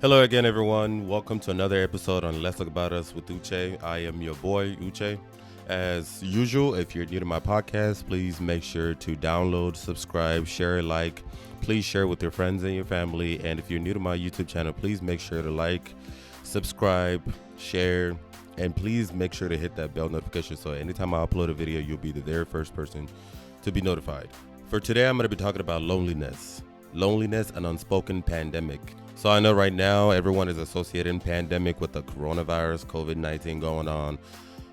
Hello again, everyone. Welcome to another episode on Let's Talk About Us with Uche. I am your boy, Uche. As usual, if you're new to my podcast, please make sure to download, subscribe, share, like. Please share with your friends and your family. And if you're new to my YouTube channel, please make sure to like, subscribe, share, and please make sure to hit that bell notification so anytime I upload a video, you'll be the very first person to be notified. For today, I'm going to be talking about loneliness and unspoken pandemic. So I know right now everyone is associating pandemic with the coronavirus, COVID-19 going on,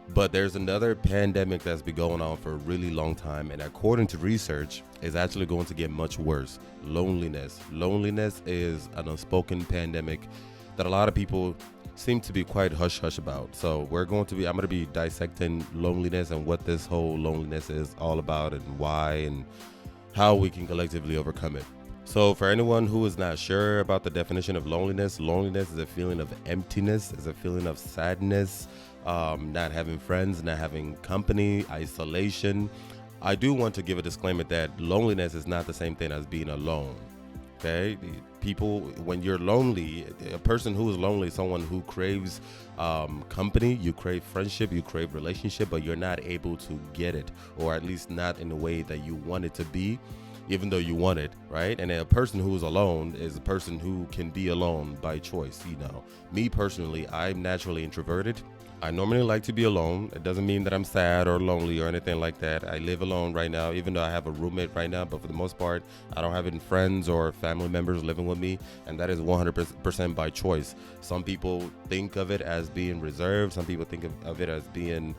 but there's another pandemic that's been going on for a really long time, and according to research, is actually going to get much worse. Loneliness. Loneliness is an unspoken pandemic that a lot of people seem to be quite hush-hush about. So I'm going to be dissecting loneliness and what this whole loneliness is all about and why and how we can collectively overcome it. So for anyone who is not sure about the definition of loneliness is a feeling of emptiness, is a feeling of sadness, not having friends, not having company, isolation. I do want to give a disclaimer that loneliness is not the same thing as being alone. Okay, people, when you're lonely, a person who is lonely is someone who craves company, you crave friendship, you crave relationship, but you're not able to get it, or at least not in the way that you want it to be, even though you want it, right? And a person who is alone is a person who can be alone by choice. Me personally, I'm naturally introverted. I normally like to be alone. It doesn't mean that I'm sad or lonely or anything like that. I live alone right now, even though I have a roommate right now, but for the most part, I don't have any friends or family members living with me, and that is 100% by choice. Some people think of it as being reserved. Some people think of it as being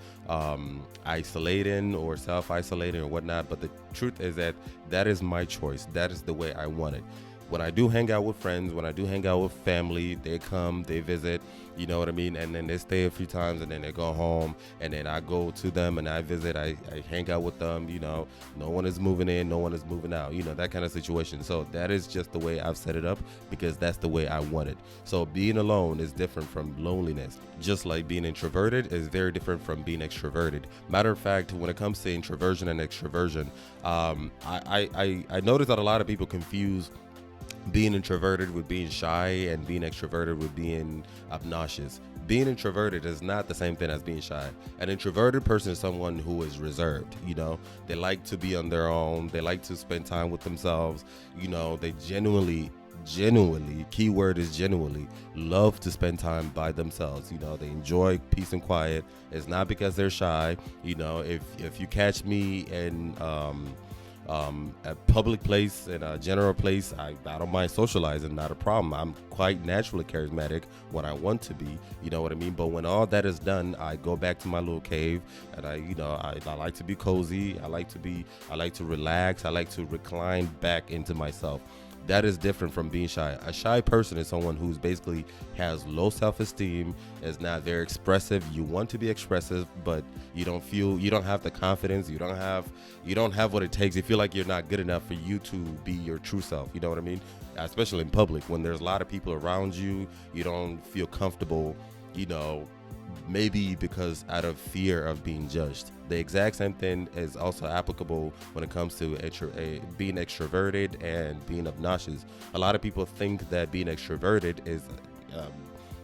isolating or self-isolating or whatnot, but the truth is that is my choice. That is the way I want it. When I do hang out with friends, when I do hang out with family, they come, they visit, you know what I mean? And then they stay a few times and then they go home, and then I go to them and I visit, I hang out with them, no one is moving in, no one is moving out, that kind of situation. So that is just the way I've set it up because that's the way I want it. So being alone is different from loneliness. Just like being introverted is very different from being extroverted. Matter of fact, when it comes to introversion and extroversion, I notice that a lot of people confuse being introverted with being shy and being extroverted with being obnoxious. Being introverted is not the same thing as being shy. An introverted person is someone who is reserved. They like to be on their own. They like to spend time with themselves. They genuinely, keyword is genuinely, love to spend time by themselves. They enjoy peace and quiet. It's not because they're shy. If you catch me in a public place, in a general place, I don't mind socializing, not a problem. I'm quite naturally charismatic when I want to be, you know what I mean? But when all that is done, I go back to my little cave and I like to be cozy. I like to relax. I like to recline back into myself. That is different from being shy. A shy person is someone who's basically has low self-esteem, is not very expressive. You want to be expressive, but you don't have the confidence. You don't have what it takes. You feel like you're not good enough for you to be your true self. You know what I mean? Especially in public, when there's a lot of people around you, you don't feel comfortable, maybe because out of fear of being judged. The exact same thing is also applicable when it comes to being extroverted and being obnoxious. A lot of people think that being extroverted is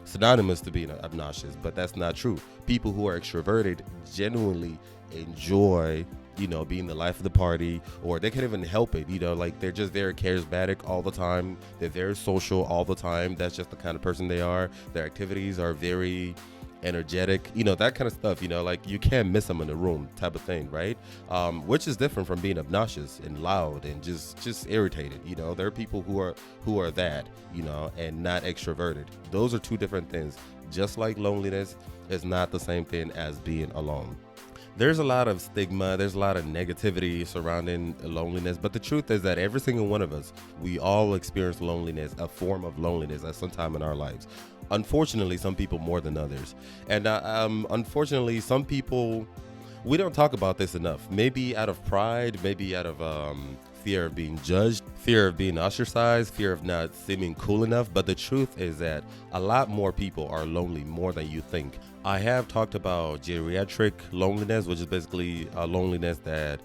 synonymous to being obnoxious, but that's not true. People who are extroverted genuinely enjoy being the life of the party, or they can't even help it, like they're just very charismatic all the time. They're very social all the time. That's just the kind of person they are. Their activities are very energetic, that kind of stuff, like you can't miss them in the room type of thing, right? Which is different from being obnoxious and loud and just irritated. There are people who are that, and not extroverted. Those are two different things. Just like loneliness is not the same thing as being alone. There's a lot of stigma, there's a lot of negativity surrounding loneliness, but the truth is that every single one of us, we all experience loneliness, a form of loneliness at some time in our lives. Unfortunately, some people more than others. And unfortunately, some people, we don't talk about this enough. Maybe out of pride, maybe out of fear of being judged, fear of being ostracized, fear of not seeming cool enough. But the truth is that a lot more people are lonely more than you think. I have talked about geriatric loneliness, which is basically a loneliness that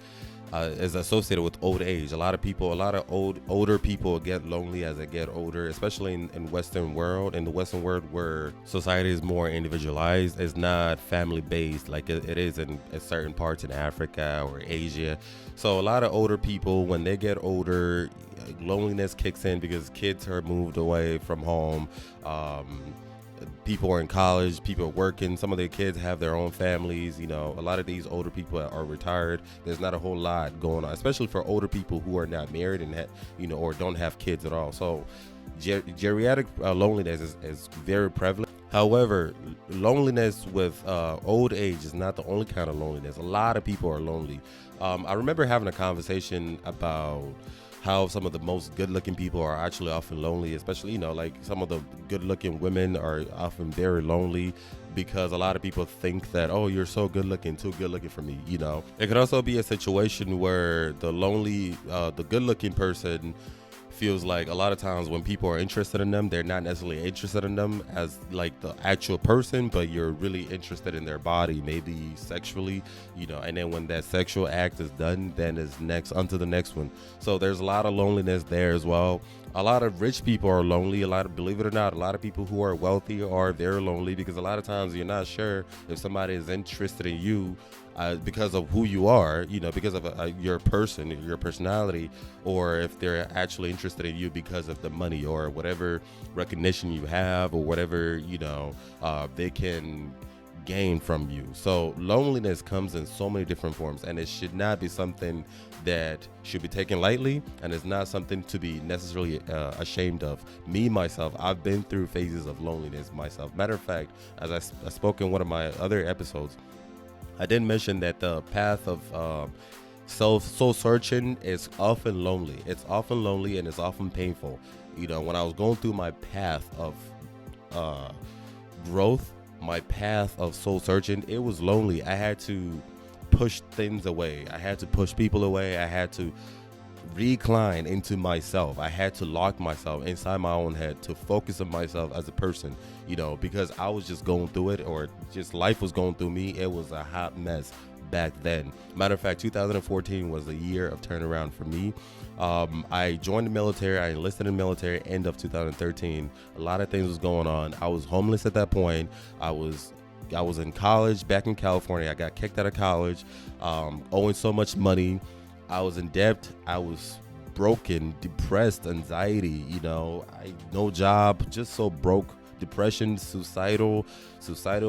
is associated with old age. A lot of people, a lot of older people get lonely as they get older, especially in Western world. In the Western world, where society is more individualized, it's not family based like it is in certain parts in Africa or Asia. So a lot of older people, when they get older, loneliness kicks in because kids are moved away from home. People are in college, people are working, some of their kids have their own families. A lot of these older people are retired. There's not a whole lot going on, especially for older people who are not married and or don't have kids at all. So geriatric loneliness is very prevalent. However, loneliness with old age is not the only kind of loneliness. A lot of people are lonely. I remember having a conversation about how some of the most good-looking people are actually often lonely, especially, like some of the good-looking women are often very lonely because a lot of people think that, oh, you're so good-looking, too good-looking for me, It could also be a situation where the good-looking person feels like a lot of times when people are interested in them, they're not necessarily interested in them as like the actual person, but you're really interested in their body, maybe sexually, and then when that sexual act is done, then it's next onto the next one. So there's a lot of loneliness there as well. A lot of rich people are lonely. Believe it or not, a lot of people who are wealthy are very lonely because a lot of times you're not sure if somebody is interested in you because of who you are, because of your personality, or if they're actually interested in you because of the money or whatever recognition you have or whatever, they can gain from you. So loneliness comes in so many different forms, and it should not be something that should be taken lightly, and it's not something to be necessarily ashamed of. Myself, I've been through phases of loneliness myself. Matter of fact, as I spoke in one of my other episodes, I did mention that the path of soul searching is often lonely. It's often lonely and it's often painful. When I was going through my path of growth, my path of soul searching, it was lonely. I had to push things away. I had to push people away. I had to recline into myself. I had to lock myself inside my own head to focus on myself as a person, because I was just going through it, or just life was going through me. It was a hot mess back then. Matter of fact, 2014 was the year of turnaround for me. I joined the military. I enlisted in the military end of 2013. A lot of things was going on. I was homeless at that point. I was in college back in California. I got kicked out of college, owing so much money. I was in debt. I was broken, depressed, anxiety, no job, just so broke, depression, suicidal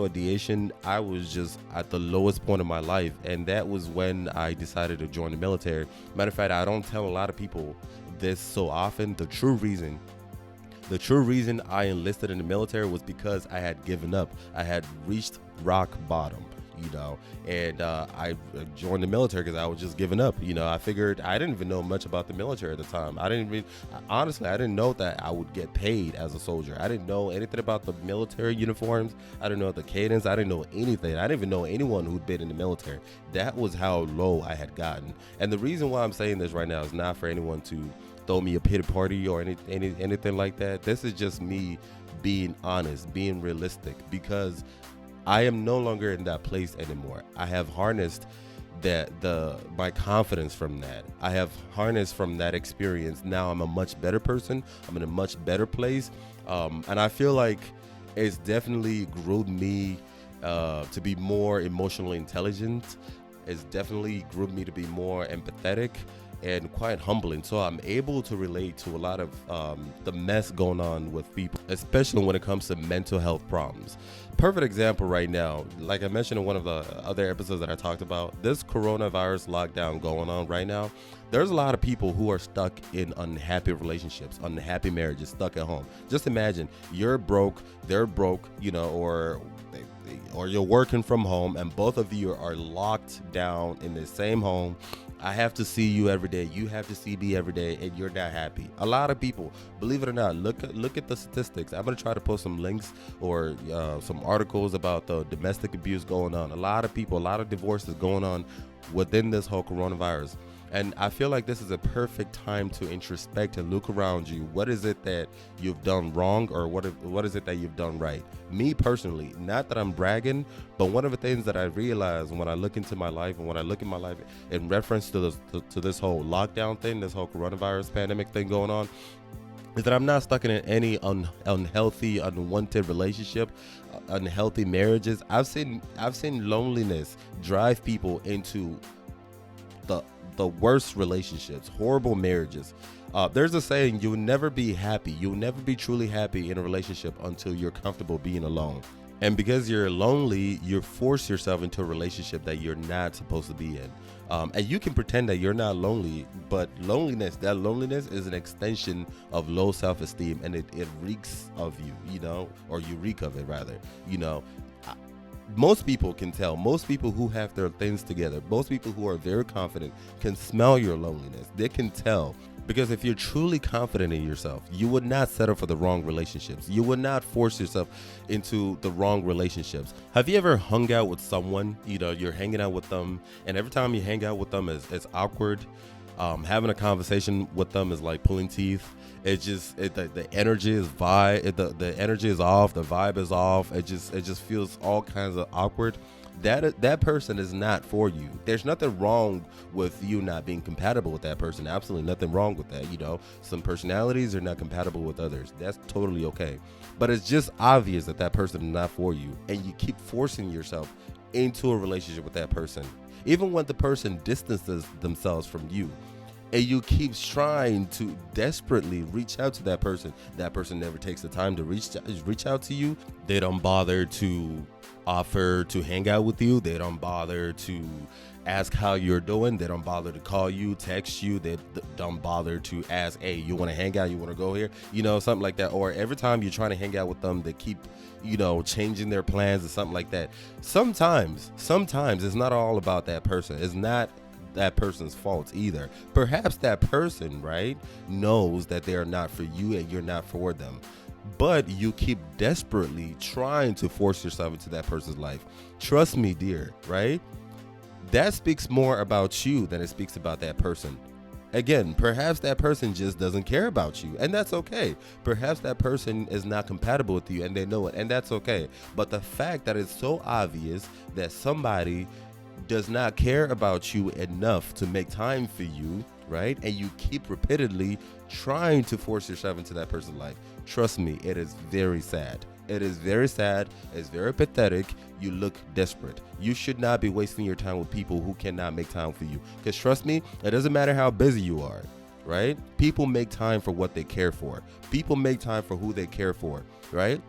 ideation. I was just at the lowest point of my life. And that was when I decided to join the military. Matter of fact, I don't tell a lot of people this so often. The true reason I enlisted in the military was because I had given up. I had reached rock bottom. And I joined the military because I was just giving up. I figured, I didn't even know much about the military at the time. I didn't know that I would get paid as a soldier. I didn't know anything about the military uniforms. I didn't know the cadence. I didn't know anything. I didn't even know anyone who'd been in the military. That was how low I had gotten. And the reason why I'm saying this right now is not for anyone to throw me a pity party or anything like that. This is just me being honest, being realistic, because I am no longer in that place anymore. I have harnessed my confidence from that. I have harnessed from that experience. Now I'm a much better person. I'm in a much better place. And I feel like it's definitely groomed me to be more emotionally intelligent. It's definitely groomed me to be more empathetic and quite humbling. So I'm able to relate to a lot of the mess going on with people, especially when it comes to mental health problems. Perfect example right now, like I mentioned in one of the other episodes that I talked about, this coronavirus lockdown going on right now, there's a lot of people who are stuck in unhappy relationships, unhappy marriages, stuck at home. Just imagine you're broke, they're broke, or you're working from home and both of you are locked down in the same home. I have to see you every day. You have to see me every day, and you're not happy. A lot of people, believe it or not, look at the statistics. I'm gonna try to post some links or some articles about the domestic abuse going on. A lot of people, a lot of divorces going on within this whole coronavirus. And I feel like this is a perfect time to introspect and look around you. What is it that you've done wrong, or what is it that you've done right? Me personally, not that I'm bragging, but one of the things that I realize when I look into my life and when I look at my life in reference to this whole lockdown thing, this whole coronavirus pandemic thing going on, is that I'm not stuck in any unhealthy, unwanted relationship, unhealthy marriages. I've seen loneliness drive people into the worst relationships, horrible marriages. There's a saying: you'll never be happy. You'll never be truly happy in a relationship until you're comfortable being alone. And because you're lonely, you force yourself into a relationship that you're not supposed to be in. And you can pretend that you're not lonely, but that loneliness is an extension of low self-esteem, and it reeks of you, or you reek of it rather, Most people can tell. Most people who have their things together, most people who are very confident can smell your loneliness. They can tell. Because if you're truly confident in yourself, you would not settle for the wrong relationships. You would not force yourself into the wrong relationships. Have you ever hung out with someone, you're hanging out with them, and every time you hang out with them, it's awkward. Having a conversation with them is like pulling teeth. The energy is the energy is off, the vibe is off. It just feels all kinds of awkward. That person is not for you. There's nothing wrong with you not being compatible with that person. Absolutely nothing wrong with that. Some personalities are not compatible with others. That's totally okay. But it's just obvious that person is not for you, and you keep forcing yourself into a relationship with that person, even when the person distances themselves from you. And you keep trying to desperately reach out to that person. That person never takes the time to reach out to you. They don't bother to offer to hang out with you. They don't bother to ask how you're doing. They don't bother to call you, text you. They don't bother to ask, hey, you want to hang out? You want to go here? Something like that. Or every time you're trying to hang out with them, they keep, changing their plans or something like that. Sometimes it's not all about that person. It's not that person's fault either. Perhaps that person, right, knows that they are not for you and you're not for them. But you keep desperately trying to force yourself into that person's life. Trust me, dear, right? That speaks more about you than it speaks about that person. Again, perhaps that person just doesn't care about you, and that's okay. Perhaps that person is not compatible with you and they know it, and that's okay. But the fact that it's so obvious that somebody does not care about you enough to make time for you, right? And you keep repeatedly trying to force yourself into that person's life. Trust me, it is very sad. It is very sad. It's very pathetic. You look desperate. You should not be wasting your time with people who cannot make time for you. Because trust me, it doesn't matter how busy you are, right? People make time for what they care for. People make time for who they care for, right?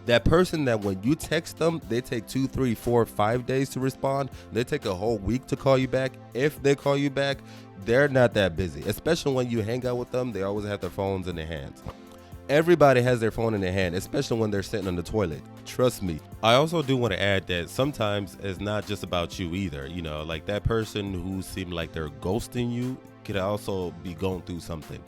That person that when you text them, they take 2, 3, 4, 5 days to respond. They take a whole week to call you back. If they call you back, they're not that busy. Especially when you hang out with them, they always have their phones in their hands. Everybody has their phone in their hand, especially when they're sitting on the toilet. Trust me. I also do want to add that sometimes it's not just about you either. Like that person who seemed like they're ghosting you could also be going through something,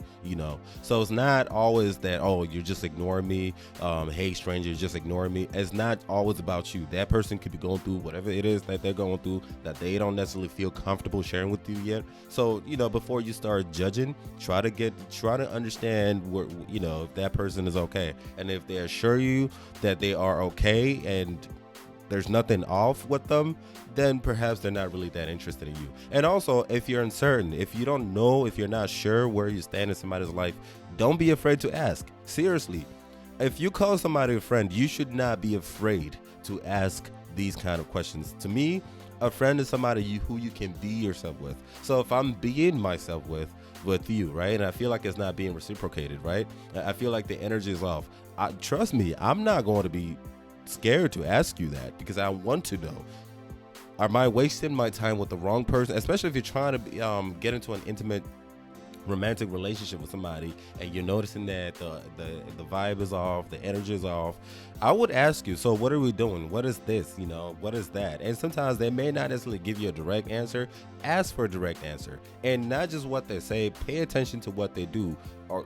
So it's not always that, oh, you're just ignoring me. Hey, stranger, just ignoring me. It's not always about you. That person could be going through whatever it is that they're going through that they don't necessarily feel comfortable sharing with you yet. So, before you start judging, try to understand where, if that person is okay. And if they assure you that they are okay and there's nothing off with them, then perhaps they're not really that interested in you. And also, if you're uncertain, if you don't know, if you're not sure where you stand in somebody's life, don't be afraid to ask. Seriously, if you call somebody a friend, you should not be afraid to ask these kind of questions. To me, a friend is somebody who you can be yourself with. So if I'm being myself with you, right, and I feel like it's not being reciprocated, right, I feel like the energy is off. Trust me, I'm not going to be scared to ask you that because I want to know. Am I wasting my time with the wrong person? Especially if you're trying to get into an intimate romantic relationship with somebody and you're noticing that the vibe is off, the energy is off. I would ask you, so what are we doing? What is this? What is that? And sometimes they may not necessarily give you a direct answer. Ask for a direct answer, and not just what they say. Pay attention to what they do.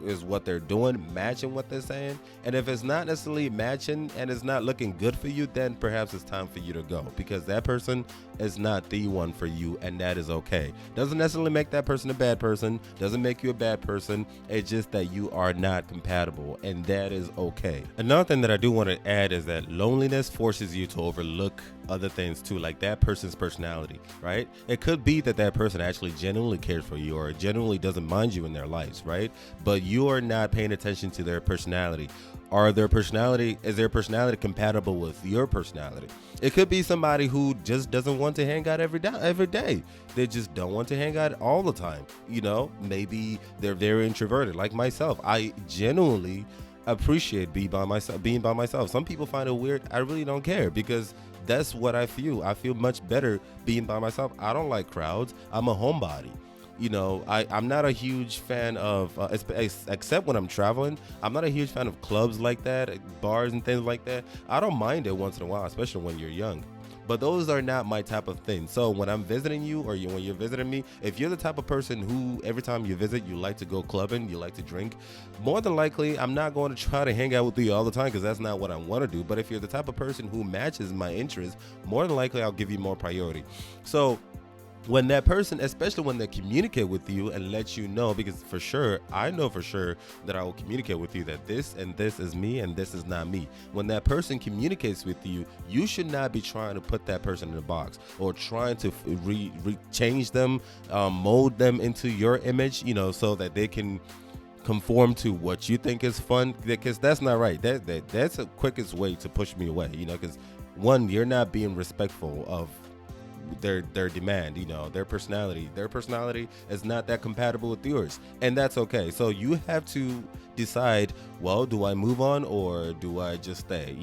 is what they're doing matching what they're saying? And if it's not necessarily matching and it's not looking good for you, then perhaps it's time for you to go, because that person is not the one for you, and that is okay. Doesn't necessarily make that person a bad person, doesn't make you a bad person. It's just that you are not compatible, and that is okay. Another thing that I do want to add is that loneliness forces you to overlook other things too, like that person's personality, right? It could be that that person actually genuinely cares for you or genuinely doesn't mind you in their lives, right? But you are not paying attention to their personality. Is their personality compatible with your personality? It could be somebody who just doesn't want to hang out every day. They just don't want to hang out all the time. Maybe they're very introverted, like myself. I genuinely appreciate being by myself. Some people find it weird. I really don't care, because that's what I feel. I feel much better being by myself. I don't like crowds. I'm a homebody. I'm not a huge fan of, except when I'm traveling, I'm not a huge fan of clubs like that, bars and things like that. I don't mind it once in a while, especially when you're young. But those are not my type of thing. So when I'm visiting you, or when you're visiting me, if you're the type of person who every time you visit, you like to go clubbing, you like to drink, more than likely, I'm not going to try to hang out with you all the time, because that's not what I want to do. But if you're the type of person who matches my interests, more than likely, I'll give you more priority. So when that person, especially when they communicate with you and let you know, because I know for sure that I will communicate with you that this and this is me and this is not me. When that person communicates with you, you should not be trying to put that person in a box or trying to change them, mold them into your image, so that they can conform to what you think is fun, because that's not right. That's the quickest way to push me away, because one, you're not being respectful of their demand, their personality is not that compatible with yours, and that's okay. So you have to decide, well, do I move on or do I just stay,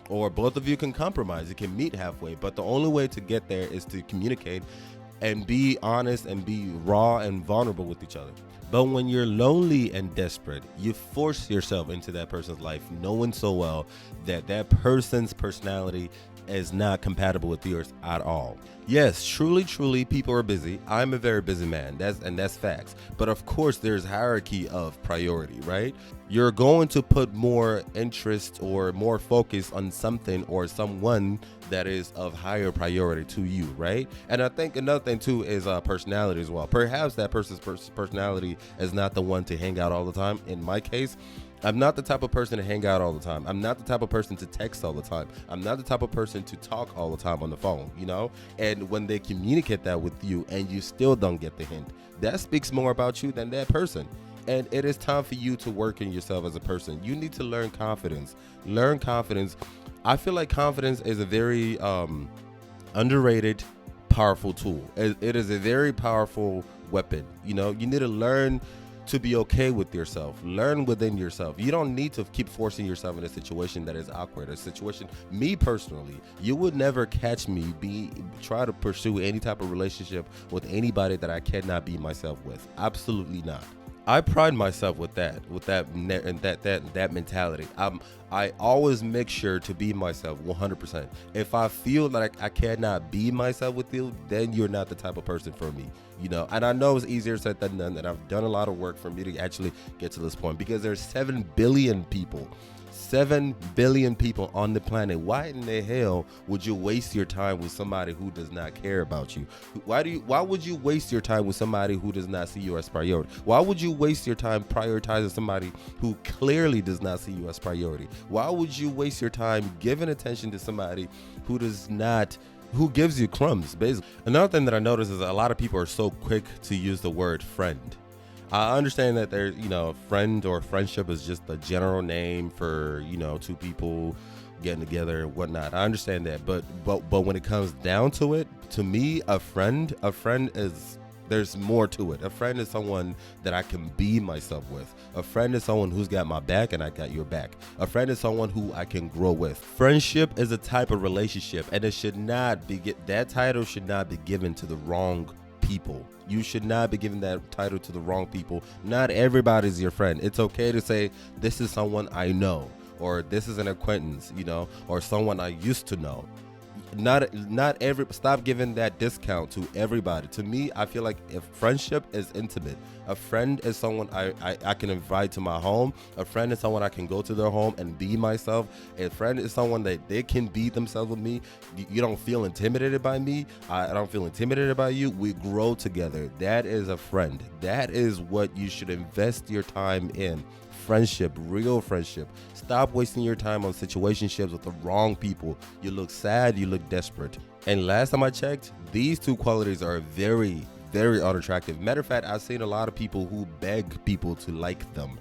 or both of you can compromise. You can meet halfway, but the only way to get there is to communicate and be honest and be raw and vulnerable with each other. But when you're lonely and desperate, you force yourself into that person's life, knowing so well that that person's personality is not compatible with yours at all. Yes, truly, people are busy. I'm a very busy man. That's facts. But of course, there's hierarchy of priority, right? You're going to put more interest or more focus on something or someone that is of higher priority to you, right? And I think another thing too is personality as well. Perhaps that person's personality is not the one to hang out all the time. In my case, I'm not the type of person to hang out all the time. I'm not the type of person to text all the time. I'm not the type of person to talk all the time on the phone, And when they communicate that with you and you still don't get the hint, that speaks more about you than that person. And it is time for you to work in yourself as a person. You need to learn confidence. I feel like confidence is a very underrated, powerful tool. It is a very powerful weapon. You need to learn to be okay with yourself. Learn within yourself. You don't need to keep forcing yourself in a situation that is awkward. Me personally, you would never catch me try to pursue any type of relationship with anybody that I cannot be myself with. Absolutely not. I pride myself with that mentality. I always make sure to be myself 100%. If I feel like I cannot be myself with you, then you're not the type of person for me, And I know it's easier said than done, and I've done a lot of work for me to actually get to this point, because there's 7 billion people on the planet. Why in the hell would you waste your time with somebody who does not care about you? Why would you waste your time with somebody who does not see you as priority? Why would you waste your time prioritizing somebody who clearly does not see you as priority? Why would you waste your time giving attention to somebody who gives you crumbs, basically? Another thing that I notice is a lot of people are so quick to use the word friend. I understand that there's, friend or friendship is just a general name for, two people getting together and whatnot. I understand that, but when it comes down to it, to me, a friend is, there's more to it. A friend is someone that I can be myself with. A friend is someone who's got my back and I got your back. A friend is someone who I can grow with. Friendship is a type of relationship, and that title should not be given to the wrong people. You should not be giving that title to the wrong people. Not everybody's your friend. It's okay to say, this is someone I know, or this is an acquaintance, or someone I used to know. Stop giving that discount to everybody. To me, I feel like if friendship is intimate, a friend is someone I can invite to my home. A friend is someone I can go to their home and be myself. A friend is someone that they can be themselves with me. You don't feel intimidated by me. I don't feel intimidated by you. We grow together. That is a friend. That is what you should invest your time in. Friendship, real friendship. Stop wasting your time on situationships with the wrong people. You look sad, you look desperate. And last time I checked, these two qualities are very, very unattractive. Matter of fact, I've seen a lot of people who beg people to like them.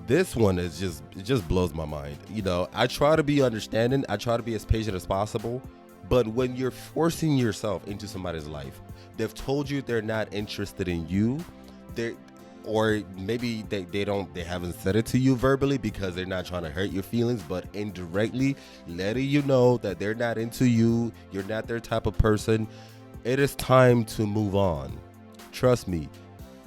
This one is it just blows my mind. I try to be understanding. I try to be as patient as possible. But when you're forcing yourself into somebody's life, they've told you they're not interested in you. Or maybe they haven't said it to you verbally because they're not trying to hurt your feelings, but indirectly letting you know that they're not into you, you're not their type of person. It is time to move on. Trust me,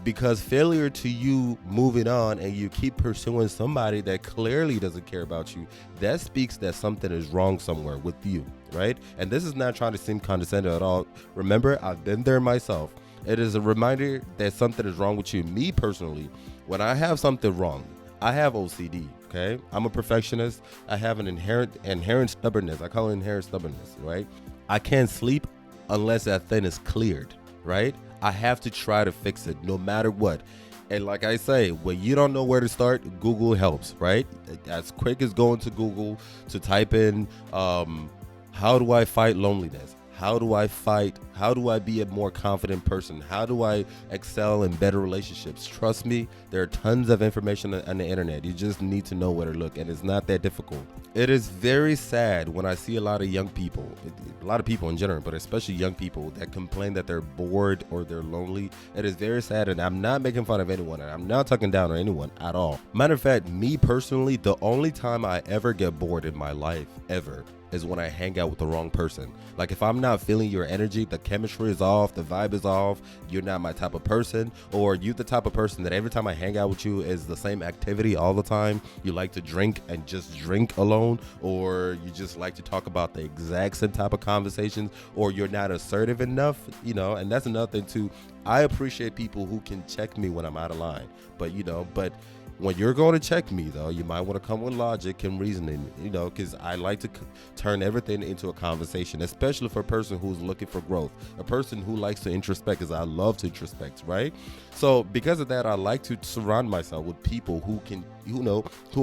because failure to you moving on and you keep pursuing somebody that clearly doesn't care about you, that speaks that something is wrong somewhere with you, right? And this is not trying to seem condescending at all. Remember, I've been there myself. It is a reminder that something is wrong with you. Me personally, when I have something wrong, I have OCD, okay? I'm a perfectionist. I have an inherent stubbornness. I call it inherent stubbornness, right? I can't sleep unless that thing is cleared, right? I have to try to fix it no matter what. And like I say, when you don't know where to start, Google helps, right? As quick as going to Google to type in, how do I fight loneliness? How do I be a more confident person? How do I excel in better relationships? Trust me, there are tons of information on the internet. You just need to know where to look, and it's not that difficult. It is very sad when I see a lot of young people, a lot of people in general, but especially young people that complain that they're bored or they're lonely. It is very sad, and I'm not making fun of anyone, and I'm not talking down on anyone at all. Matter of fact, me personally, the only time I ever get bored in my life, ever, is when I hang out with the wrong person. Like if I'm not feeling your energy, the chemistry is off, the vibe is off, you're not my type of person, or you the type of person that every time I hang out with you is the same activity all the time. You like to drink and just drink alone, or you just like to talk about the exact same type of conversations, or you're not assertive enough, and that's another thing too. I appreciate people who can check me when I'm out of line, but when you're going to check me, though, you might want to come with logic and reasoning, because I like to turn everything into a conversation, especially for a person who's looking for growth, a person who likes to introspect, because I love to introspect, right? So because of that, I like to surround myself with people who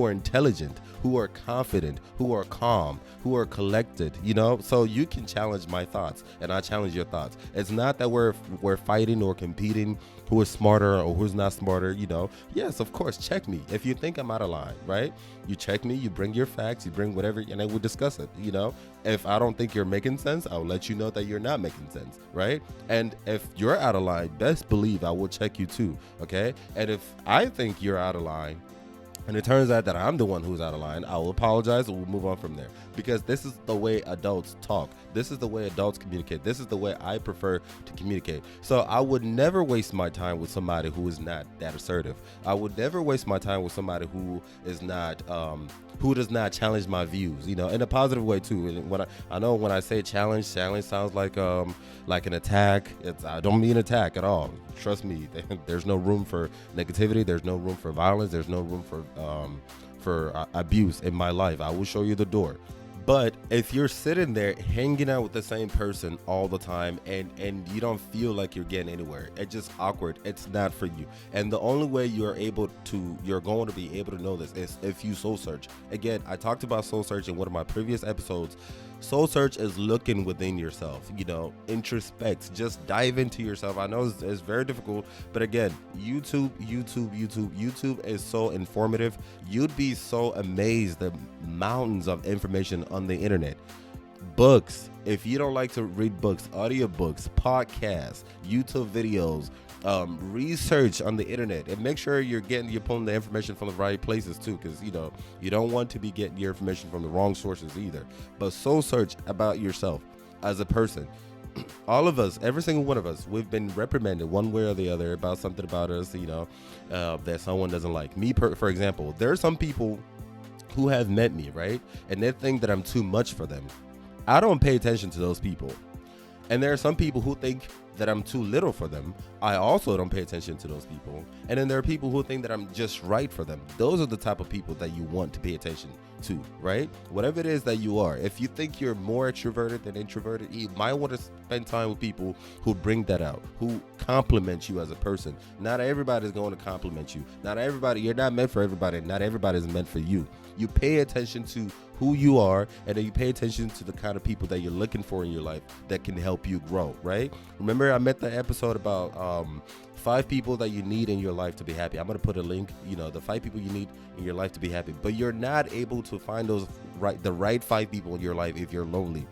are intelligent, who are confident, who are calm, who are collected, so you can challenge my thoughts and I challenge your thoughts. It's not that we're fighting or competing who is smarter or who's not smarter, Yes, of course, check me. If you think I'm out of line, right? You check me, you bring your facts, you bring whatever, and then we'll discuss it, If I don't think you're making sense, I'll let you know that you're not making sense, right? And if you're out of line, best believe I will check you too, okay? And if I think you're out of line, and it turns out that I'm the one who's out of line, I will apologize and we'll move on from there. Because this is the way adults talk. This is the way adults communicate. This is the way I prefer to communicate. So I would never waste my time with somebody who is not that assertive. I would never waste my time with somebody who is not, who does not challenge my views, in a positive way too. And when I know when I say challenge sounds like an attack. I don't mean attack at all. Trust me, there's no room for negativity. There's no room for violence. There's no room for abuse in my life. I will show you the door. But if you're sitting there hanging out with the same person all the time and you don't feel like you're getting anywhere, it's just awkward. It's not for you. And the only way you're going to be able to know this is if you soul search. Again, I talked about soul search in one of my previous episodes. Soul search is looking within yourself, introspect, just dive into yourself. I know it's very difficult, but again, YouTube is so informative. You'd be so amazed at mountains of information on the internet. Books, if you don't like to read books, audiobooks, podcasts, YouTube videos, research on the internet, and make sure you're pulling the information from the right places too, because you don't want to be getting your information from the wrong sources either. But soul search about yourself as a person. All of us, every single one of us, we've been reprimanded one way or the other about something about us, that someone doesn't like. Me, for example, there are some people who have met me, right, and they think that I'm too much for them. I don't pay attention to those people. And there are some people who think that I'm too little for them. I also don't pay attention to those people. And then there are people who think that I'm just right for them. Those are the type of people that you want to pay attention to, right? Whatever it is that you are. If you think you're more extroverted than introverted, you might want to spend time with people who bring that out, who compliment you as a person. Not everybody's going to compliment you. You're not meant for everybody. Not everybody's meant for you. You pay attention to who you are, and then you pay attention to the kind of people that you're looking for in your life that can help you grow, right? Remember, I met the episode about 5 people that you need in your life to be happy. I'm going to put a link, the 5 people you need in your life to be happy. But you're not able to find the right 5 people in your life if you're lonely.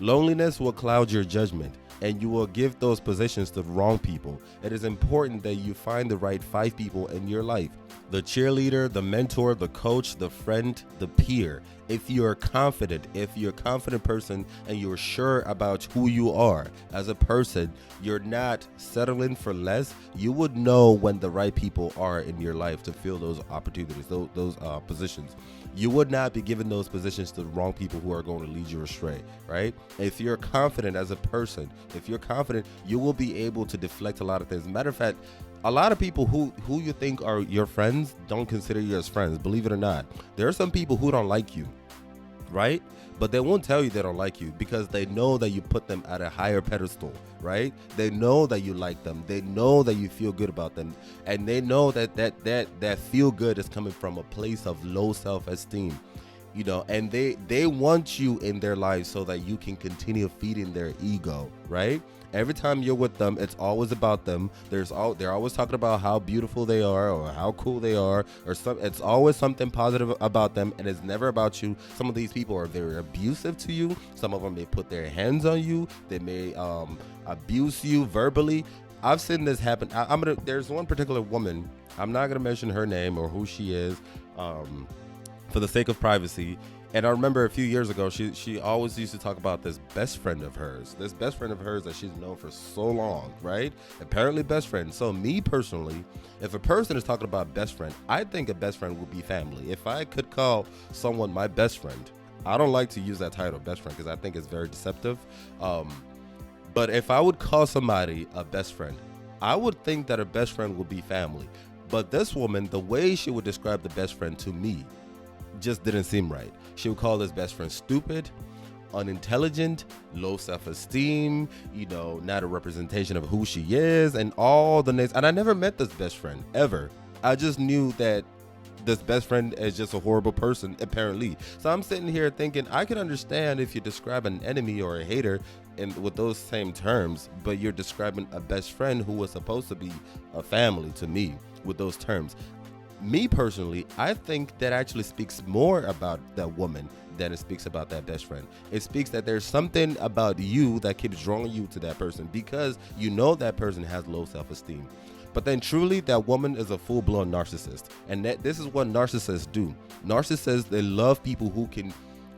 Loneliness will cloud your judgment, and you will give those positions to the wrong people. It is important that you find the right 5 people in your life. The cheerleader, the mentor, the coach, the friend, the peer. If you're a confident person and you're sure about who you are as a person, you're not settling for less. You would know when the right people are in your life to fill those opportunities, those positions. You would not be giving those positions to the wrong people who are going to lead you astray, right? If you're confident as a person, you will be able to deflect a lot of things. Matter of fact, a lot of people who you think are your friends don't consider you as friends, believe it or not. There are some people who don't like you, right? But they won't tell you they don't like you because they know that you put them at a higher pedestal, right? They know that you like them. They know that you feel good about them. And they know that feel good is coming from a place of low self-esteem. And they want you in their lives so that you can continue feeding their ego, right? Every time you're with them, it's always about them. They're always talking about how beautiful they are or how cool they are, it's always something positive about them, and it's never about you. Some of these people are very abusive to you. Some of them may put their hands on you. They may abuse you verbally. I've seen this happen. There's one particular woman. I'm not gonna mention her name or who she is, for the sake of privacy. And I remember a few years ago, she always used to talk about this best friend of hers that she's known for so long, right? Apparently best friend. So me personally, if a person is talking about best friend, I think a best friend would be family. If I could call someone my best friend, I don't like to use that title, best friend, because I think it's very deceptive. But if I would call somebody a best friend, I would think that a best friend would be family. But this woman, the way she would describe the best friend to me, just didn't seem right. She would call this best friend stupid, unintelligent, low self-esteem, not a representation of who she is, and all the names. And I never met this best friend ever. I just knew that this best friend is just a horrible person, apparently. So I'm sitting here thinking, I can understand if you describe an enemy or a hater with those same terms, but you're describing a best friend who was supposed to be a family to me with those terms. Me personally, I think that actually speaks more about that woman than it speaks about that best friend. It speaks that there's something about you that keeps drawing you to that person because you know that person has low self-esteem. But then truly that woman is a full-blown narcissist. And this is what narcissists do. Narcissists, they love people who can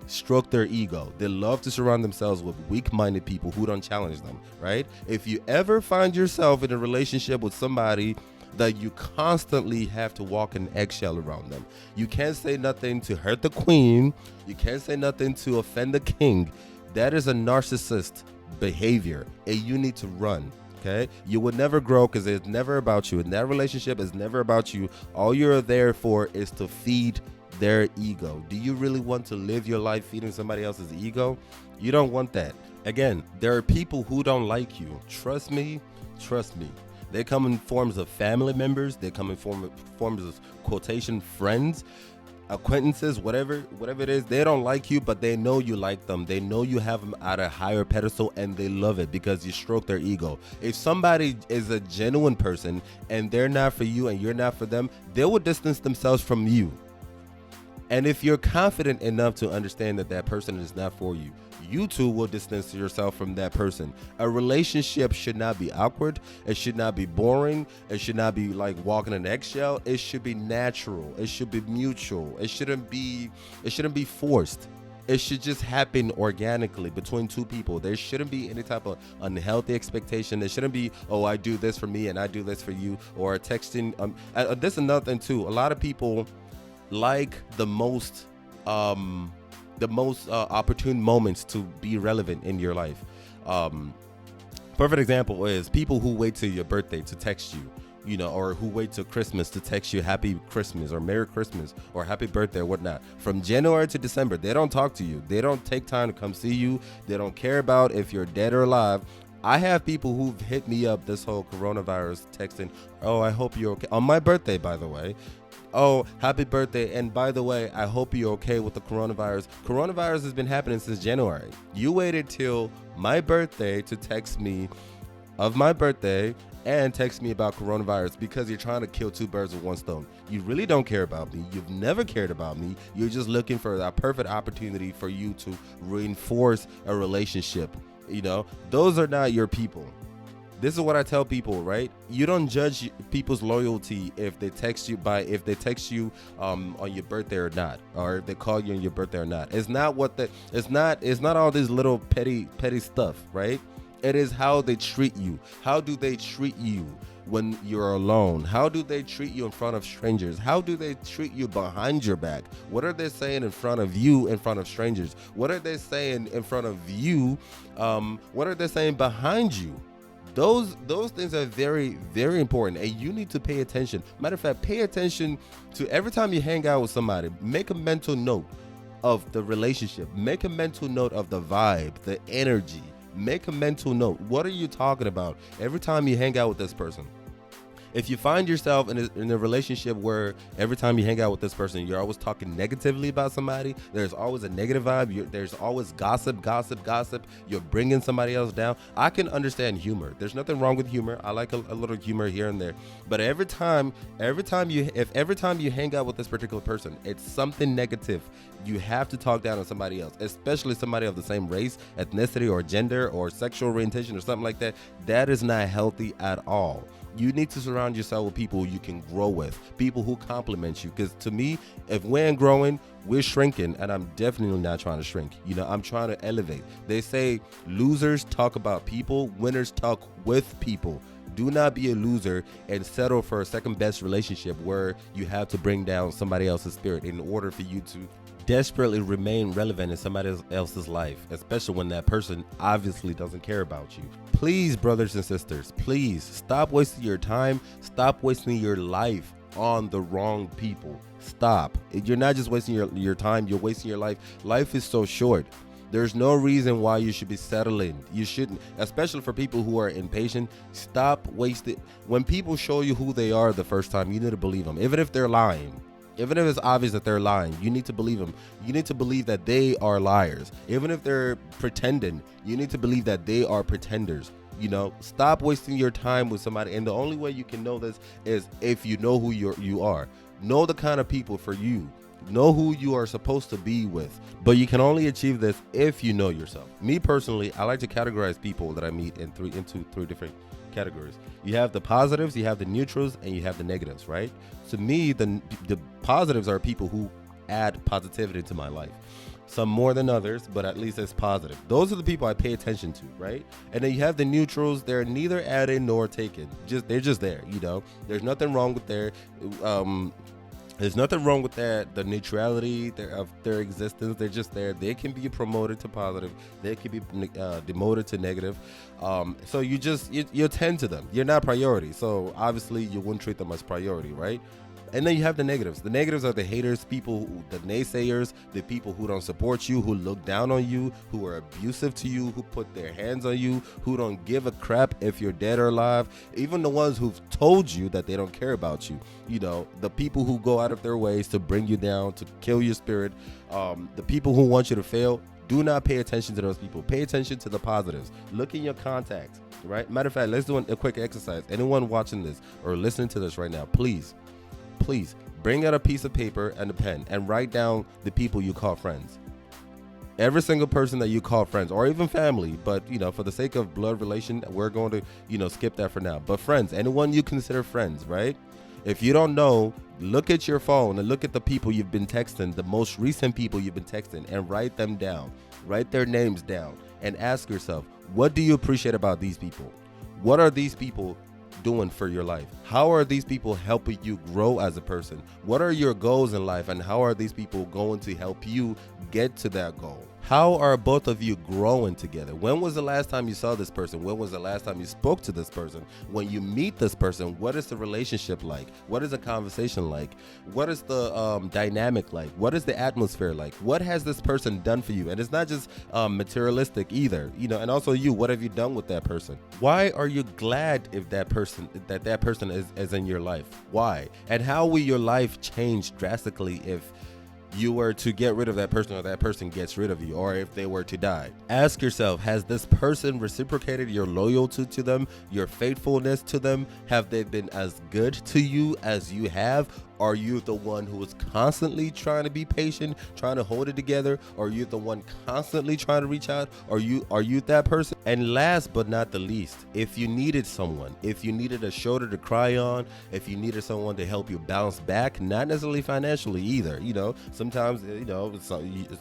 stroke their ego. They love to surround themselves with weak-minded people who don't challenge them, right? If you ever find yourself in a relationship with somebody that you constantly have to walk an eggshell around them, you can't say nothing to hurt the queen, you can't say nothing to offend the king, that is a narcissist behavior, and you need to run. Okay, you would never grow because it's never about you. In that relationship, it's never about you. All you're there for is to feed their ego. Do you really want to live your life feeding somebody else's ego? You don't want that. Again, there are people who don't like you. Trust me. They come in forms of family members. They come in forms of quotation friends, acquaintances, whatever it is. They don't like you, but they know you like them. They know you have them at a higher pedestal, and they love it because you stroke their ego. If somebody is a genuine person and they're not for you and you're not for them, they will distance themselves from you. And if you're confident enough to understand that that person is not for you, you too will distance yourself from that person. A relationship should not be awkward. It should not be boring. It should not be like walking an eggshell. It should be natural. It should be mutual. It shouldn't be forced. It should just happen organically between two people. There shouldn't be any type of unhealthy expectation. There shouldn't be, oh, I do this for me and I do this for you, or texting. This is another thing too. A lot of people like the most the most opportune moments to be relevant in your life. Perfect example is people who wait till your birthday to text you, or who wait till Christmas to text you Happy Christmas or Merry Christmas or Happy Birthday or whatnot. From January to December, they don't talk to you. They don't take time to come see you. They don't care about if you're dead or alive. I have people who've hit me up this whole coronavirus texting, oh, I hope you're okay. On my birthday, by the way. Oh, happy birthday. And by the way, I hope you're okay with the coronavirus. Coronavirus has been happening since January. You waited till my birthday to text me of my birthday and text me about coronavirus because you're trying to kill two birds with one stone. You really don't care about me. You've never cared about me. You're just looking for that perfect opportunity for you to reinforce a relationship. Those are not your people. This is what I tell people, right? You don't judge people's loyalty if they text you on your birthday or not, or if they call you on your birthday or not. It's not all this little petty stuff, right? It is how they treat you. How do they treat you when you're alone? How do they treat you in front of strangers? How do they treat you behind your back? What are they saying in front of you, in front of strangers? What are they saying in front of you? What are they saying behind you? Those things are very, very important, and you need to pay attention. Matter of fact, pay attention to every time you hang out with somebody. Make a mental note of the relationship. Make a mental note of the vibe, the energy. Make a mental note. What are you talking about every time you hang out with this person? If you find yourself in a relationship where every time you hang out with this person, you're always talking negatively about somebody, there's always a negative vibe, there's always gossip, you're bringing somebody else down. I can understand humor. There's nothing wrong with humor. I like a little humor here and there. But every time you hang out with this particular person, it's something negative. You have to talk down on somebody else, especially somebody of the same race, ethnicity, or gender, or sexual orientation, or something like that. That is not healthy at all. You need to surround yourself with people you can grow with, people who compliment you. Because to me, if we ain't growing, we're shrinking, and I'm definitely not trying to shrink. I'm trying to elevate. They say losers talk about people, winners talk with people. Do not be a loser and settle for a second best relationship where you have to bring down somebody else's spirit in order for you to desperately remain relevant in somebody else's life, especially when that person obviously doesn't care about you. Please, brothers and sisters, please stop wasting your time. Stop wasting your life on the wrong people. Stop. You're not just wasting your time, you're wasting your life. Life is so short. There's no reason why you should be settling. You shouldn't, especially for people who are impatient. Stop wasting. When people show you who they are the first time, you need to believe them, even if they're lying. Even if it's obvious that they're lying, you need to believe them. You need to believe that they are liars. Even if they're pretending, you need to believe that they are pretenders. Stop wasting your time with somebody. And the only way you can know this is if you know who you are. Know the kind of people for you. Know who you are supposed to be with. But you can only achieve this if you know yourself. Me personally, I like to categorize people that I meet into three different categories. You have the positives, you have the neutrals, and you have the negatives, right? To me, the positives are people who add positivity to my life. Some more than others, but at least it's positive. Those are the people I pay attention to, right? And then you have the neutrals. They're neither added nor taken. They're just there, There's nothing wrong with There's nothing wrong with that. The neutrality of their existence, they're just there. They can be promoted to positive. They can be demoted to negative. So you attend to them. You're not priority. So obviously you wouldn't treat them as priority, right? And then you have the negatives. The negatives are the haters, the naysayers, the people who don't support you, who look down on you, who are abusive to you, who put their hands on you, who don't give a crap if you're dead or alive. Even the ones who've told you that they don't care about you. The people who go out of their ways to bring you down, to kill your spirit. The people who want you to fail. Do not pay attention to those people. Pay attention to the positives. Look in your contacts, right? Matter of fact, let's do a quick exercise. Anyone watching this or listening to this right now, please bring out a piece of paper and a pen and write down the people you call friends. Every single person that you call friends, or even family, but for the sake of blood relation, we're going to skip that for now. But friends, anyone you consider friends, right? If you don't know, look at your phone and look at the people you've been texting, the most recent people you've been texting, and write them down. Write their names down and ask yourself, what do you appreciate about these people? What are these people doing for your life? How are these people helping you grow as a person? What are your goals in life, and how are these people going to help you get to that goal? How are both of you growing together? When was the last time you saw this person? When was the last time you spoke to this person? When you meet this person, what is the relationship like? What is the conversation like? What is the dynamic like? What is the atmosphere like? What has this person done for you? And it's not just materialistic either, and also what have you done with that person? Why are you glad if that person is in your life? Why? And how will your life change drastically if you were to get rid of that person, or that person gets rid of you, or if they were to die? Ask yourself, has this person reciprocated your loyalty to them, your faithfulness to them? Have they been as good to you as you have? Are you the one who is constantly trying to be patient, trying to hold it together? Or are you the one constantly trying to reach out? Are you that person? And last but not the least, if you needed someone, if you needed a shoulder to cry on, if you needed someone to help you bounce back, not necessarily financially either, sometimes,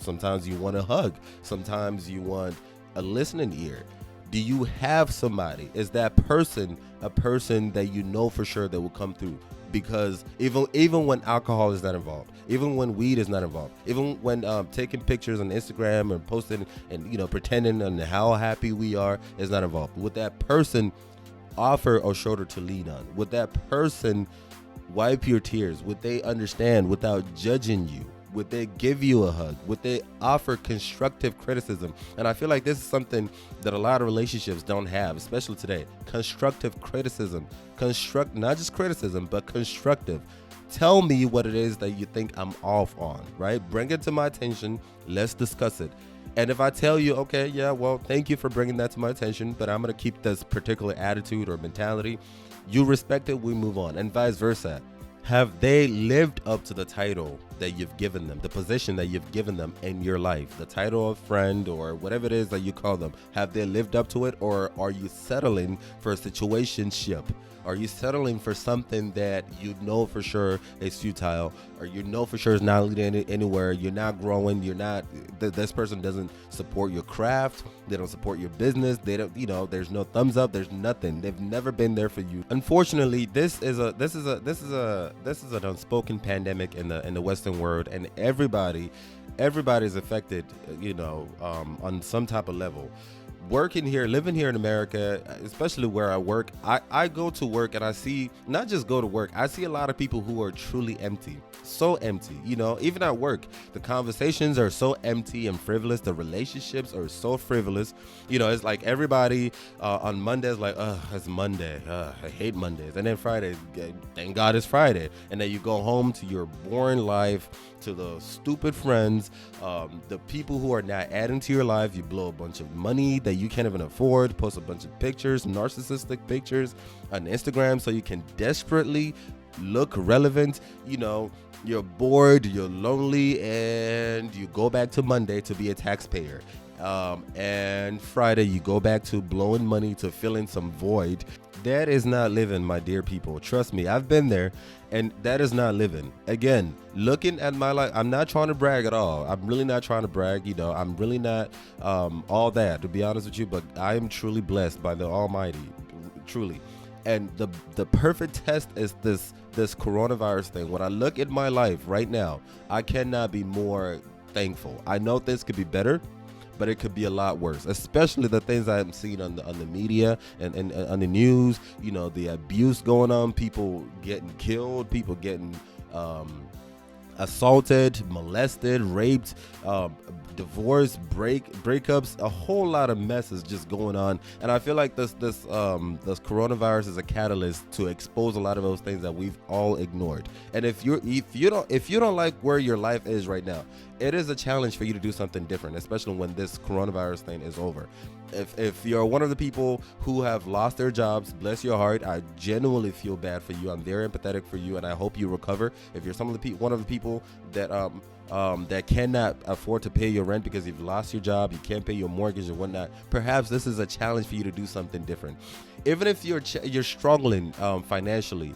sometimes you want a hug, sometimes you want a listening ear. Do you have somebody? Is that person a person that you know for sure that will come through? Because even when alcohol is not involved, even when weed is not involved, even when taking pictures on Instagram and posting and pretending on how happy we are is not involved, would that person offer a shoulder to lean on? Would that person wipe your tears? Would they understand without judging you? Would they give you a hug? Would they offer constructive criticism? And I feel like this is something that a lot of relationships don't have, especially today. Constructive criticism. Not just criticism, but constructive. Tell me what it is that you think I'm off on, right? Bring it to my attention. Let's discuss it. And if I tell you, okay, yeah, well, thank you for bringing that to my attention, but I'm going to keep this particular attitude or mentality, you respect it, we move on, and vice versa. Have they lived up to the title that you've given them, the position that you've given them in your life, the title of friend or whatever it is that you call them? Have they lived up to it, or are you settling for a situationship? Are you settling for something that you know for sure is futile, or you know for sure is not leading anywhere? You're not growing. This person doesn't support your craft. They don't support your business. They don't, there's no thumbs up. There's nothing. They've never been there for you. Unfortunately, this is an unspoken pandemic in the Western world, and everybody's affected, on some type of level. Working here, living here in America, especially where I work, I go to work and I see, not just go to work, I see a lot of people who are truly empty. So empty, even at work, the conversations are so empty and frivolous. The relationships are so frivolous. It's like everybody on Mondays, like, it's Monday. I hate Mondays. And then Friday, thank God it's Friday. And then you go home to your boring life, to the stupid friends, the people who are not adding to your life. You blow a bunch of money that you can't even afford, post a bunch of pictures, narcissistic pictures on Instagram so you can desperately look relevant. You're bored, you're lonely, and you go back to Monday to be a taxpayer. And Friday you go back to blowing money to fill in some void. That is not living, my dear people. Trust me, I've been there, and that is not living. Again, looking at my life, I'm not trying to brag at all. I'm really not trying to brag. I'm really not all that, to be honest with you, but I am truly blessed by the Almighty, truly. And the perfect test is this coronavirus thing. When I look at my life right now, I cannot be more thankful. I know things could be better, but it could be a lot worse, especially the things I'm seeing on the media and on the news. The abuse going on, people getting killed, people getting assaulted, molested, raped, divorce, breakups, a whole lot of messes just going on. And I feel like this coronavirus is a catalyst to expose a lot of those things that we've all ignored. And if you don't like where your life is right now, it is a challenge for you to do something different, especially when this coronavirus thing is over. If you're one of the people who have lost their jobs, bless your heart. I genuinely feel bad for you. I'm very empathetic for you, and I hope you recover. If you're one of the people that that cannot afford to pay your rent because you've lost your job, you can't pay your mortgage or whatnot, perhaps this is a challenge for you to do something different. Even if you're struggling financially,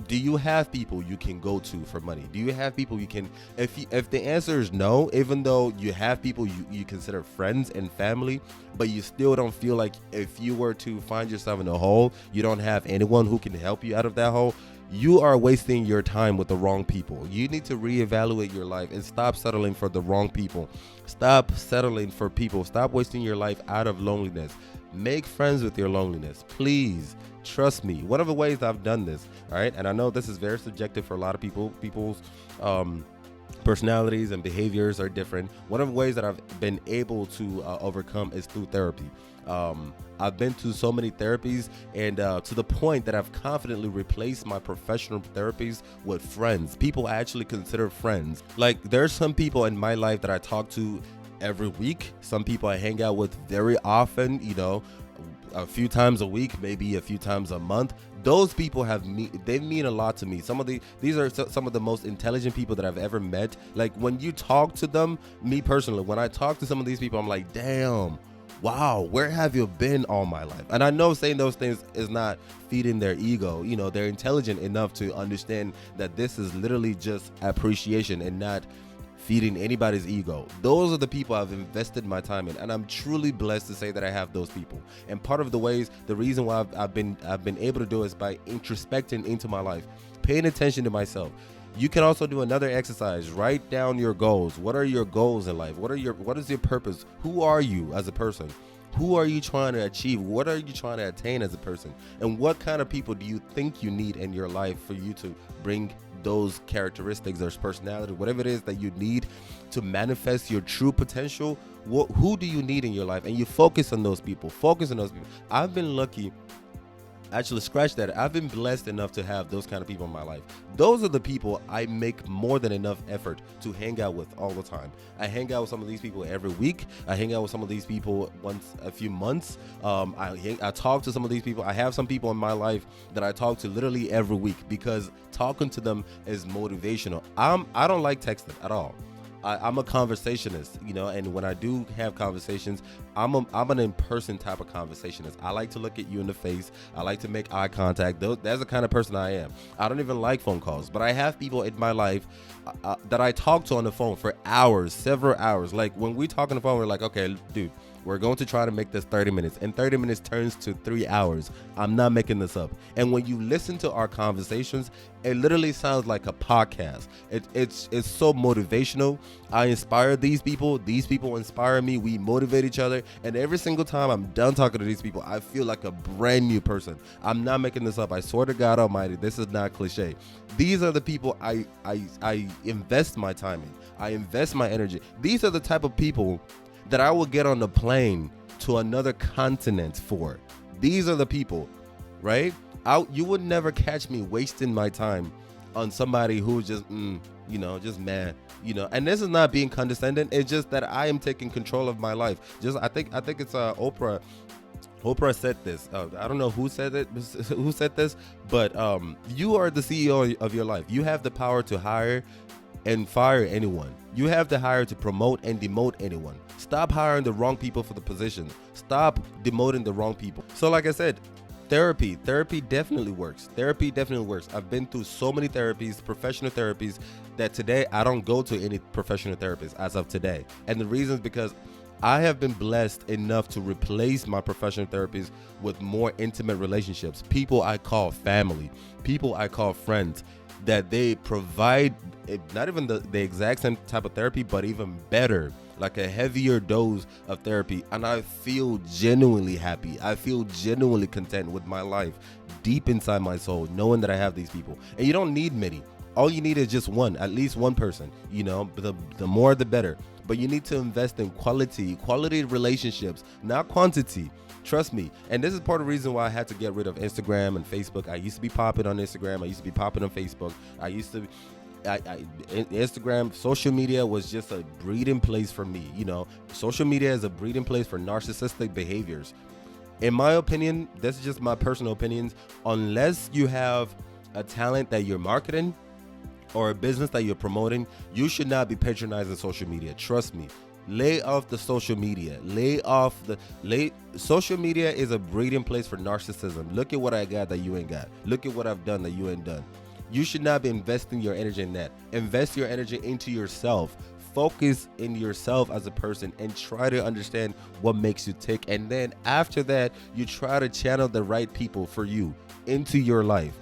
Do you have people you can go to for money? Do you have people you can, if the answer is no, even though you have people you consider friends and family, but you still don't feel like, if you were to find yourself in a hole, you don't have anyone who can help you out of that hole, you are wasting your time with the wrong people. You need to reevaluate your life and stop settling for the wrong people. Stop settling for people. Stop wasting your life out of loneliness. Make friends with your loneliness. Please, trust me. One of the ways I've done this, all right, and I know this is very subjective for a lot of people. People's personalities and behaviors are different. One of the ways that I've been able to overcome is through therapy. I've been to so many therapies, and to the point that I've confidently replaced my professional therapies with friends, people I actually consider friends. Like, there's some people in my life that I talk to every week. Some people I hang out with very often, a few times a week, maybe a few times a month. Those people they mean a lot to me. These are some of the most intelligent people that I've ever met. Like, when you talk to them, me personally, when I talk to some of these people, I'm like, damn, wow, where have you been all my life? And I know saying those things is not feeding their ego. They're intelligent enough to understand that this is literally just appreciation and not feeding anybody's ego. Those are the people I've invested my time in, and I'm truly blessed to say that I have those people. And part of the reason why I've been able to do it is by introspecting into my life, paying attention to myself. You can also do another exercise. Write down your goals. What are your goals in life? What is your purpose? Who are you as a person? Who are you trying to achieve? What are you trying to attain as a person? And what kind of people do you think you need in your life for you to bring those characteristics, their personality, whatever it is that you need to manifest your true potential? Who do you need in your life? And you focus on those people. I've been lucky. Actually, scratch that. I've been blessed enough to have those kind of people in my life. Those are the people I make more than enough effort to hang out with all the time. I hang out with some of these people every week. I hang out with some of these people once a few months. I talk to some of these people. I have some people in my life that I talk to literally every week, because talking to them is motivational. I don't like texting at all. I'm a conversationist, and when I do have conversations, I'm an in-person type of conversationist. I like to look at you in the face. I like to make eye contact. That's the kind of person I am. I don't even like phone calls, but I have people in my life that I talk to on the phone for hours, several hours. Like, when we talk on the phone, we're like, okay, dude, we're going to try to make this 30 minutes, and 30 minutes turns to 3 hours. I'm not making this up. And when you listen to our conversations, it literally sounds like a podcast. It's so motivational. I inspire these people inspire me. We motivate each other, and every single time I'm done talking to these people, I feel like a brand new person. I'm not making this up. I swear to God Almighty, this is not cliche. These are the people I invest my time in. I invest my energy. These are the type of people that I will get on the plane to another continent for. These are the people, right? You would never catch me wasting my time on somebody who's just, just mad, And this is not being condescending. It's just that I am taking control of my life. I think it's Oprah. Oprah said this. I don't know who said this, but you are the CEO of your life. You have the power to hire and fire anyone. You have the power to promote and demote anyone. Stop hiring the wrong people for the position. Stop demoting the wrong people. So like I said, therapy definitely works. I've been through so many therapies, professional therapies, that today I don't go to any professional therapist as of today. And the reason is because I have been blessed enough to replace my professional therapies with more intimate relationships. People I call family, people I call friends, that they provide not even the exact same type of therapy, but even better, like a heavier dose of therapy. And I feel genuinely happy. I feel genuinely content with my life deep inside my soul, knowing that I have these people. And you don't need many. All you need is just one, at least one person, the more the better. But you need to invest in quality relationships, not quantity. Trust me. And this is part of the reason why I had to get rid of Instagram and Facebook. I used to be popping on Instagram. I used to be popping on Facebook. Instagram, social media was just a breeding place for me. Social media is a breeding place for narcissistic behaviors. In my opinion, this is just my personal opinions. Unless you have a talent that you're marketing or a business that you're promoting, you should not be patronizing social media. Trust me. Lay off the social media. Social media is a breeding place for narcissism. Look at what I got that you ain't got. Look at what I've done that you ain't done. You should not be investing your energy in that. Invest your energy into yourself. Focus in yourself as a person and try to understand what makes you tick. And then after that, you try to channel the right people for you into your life.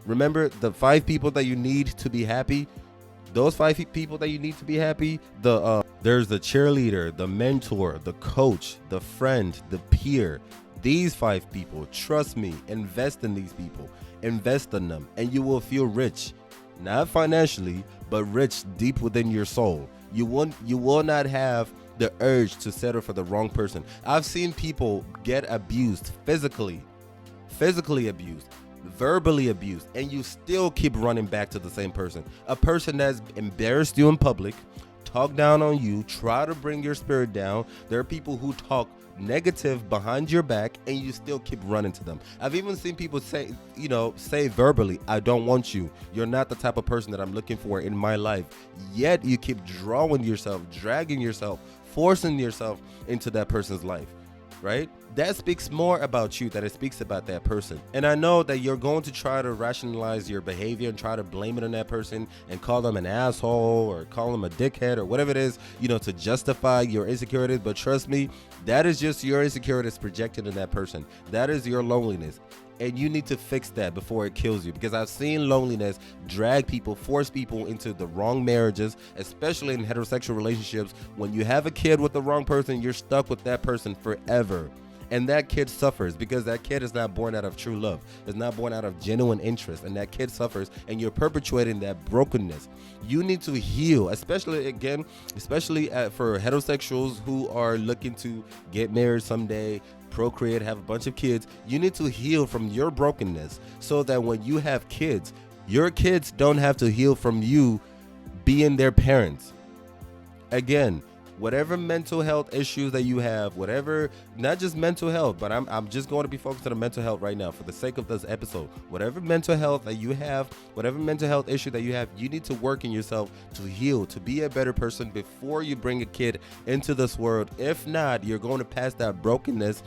Remember the 5 people that you need to be happy. Those 5 people that you need to be happy, there's the cheerleader, the mentor, the coach, the friend, the peer. These 5 people, trust me, invest in these people. Invest in them and you will feel rich. Not financially, but rich deep within your soul. You will not have the urge to settle for the wrong person. I've seen people get abused physically abused, verbally abused, and you still keep running back to the same person. A person that's embarrassed you in public, talk down on you, try to bring your spirit down. There are people who talk negative behind your back and you still keep running to them. I've even seen people say verbally, I don't want you. You're not the type of person that I'm looking for in my life. Yet you keep dragging yourself, forcing yourself into that person's life, right? That speaks more about you than it speaks about that person. And I know that you're going to try to rationalize your behavior and try to blame it on that person and call them an asshole or call them a dickhead or whatever it is, to justify your insecurities. But trust me, that is just your insecurities projected in that person. That is your loneliness. And you need to fix that before it kills you, because I've seen loneliness drag people, force people into the wrong marriages, especially in heterosexual relationships. When you have a kid with the wrong person, you're stuck with that person forever. And that kid suffers because that kid is not born out of true love. It's not born out of genuine interest. And that kid suffers and you're perpetuating that brokenness. You need to heal, especially for heterosexuals who are looking to get married someday, procreate, have a bunch of kids. You need to heal from your brokenness so that when you have kids, your kids don't have to heal from you being their parents. Again, whatever mental health issues that you have, whatever, not just mental health, but I'm just going to be focused on the mental health right now for the sake of this episode. Whatever mental health that you have, whatever mental health issue that you have, you need to work in yourself to heal, to be a better person before you bring a kid into this world. If not, you're going to pass that brokenness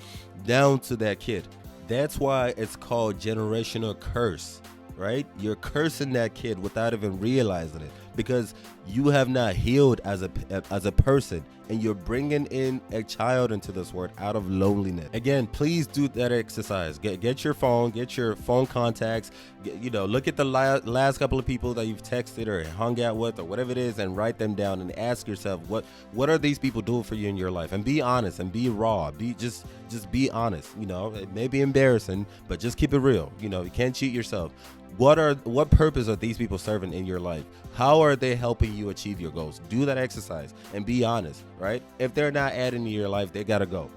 down to that kid. That's why it's called generational curse, right? You're cursing that kid without even realizing it, because you have not healed as a person, and you're bringing in a child into this world out of loneliness. Again, please do that exercise. Get your phone contacts. Look at the last couple of people that you've texted or hung out with or whatever it is, and write them down and ask yourself, what are these people doing for you in your life? And be honest and be raw. Just be honest. It may be embarrassing, but just keep it real. You can't cheat yourself. What purpose are these people serving in your life? How are they helping you achieve your goals? Do that exercise and be honest, right? If they're not adding to your life, they gotta go.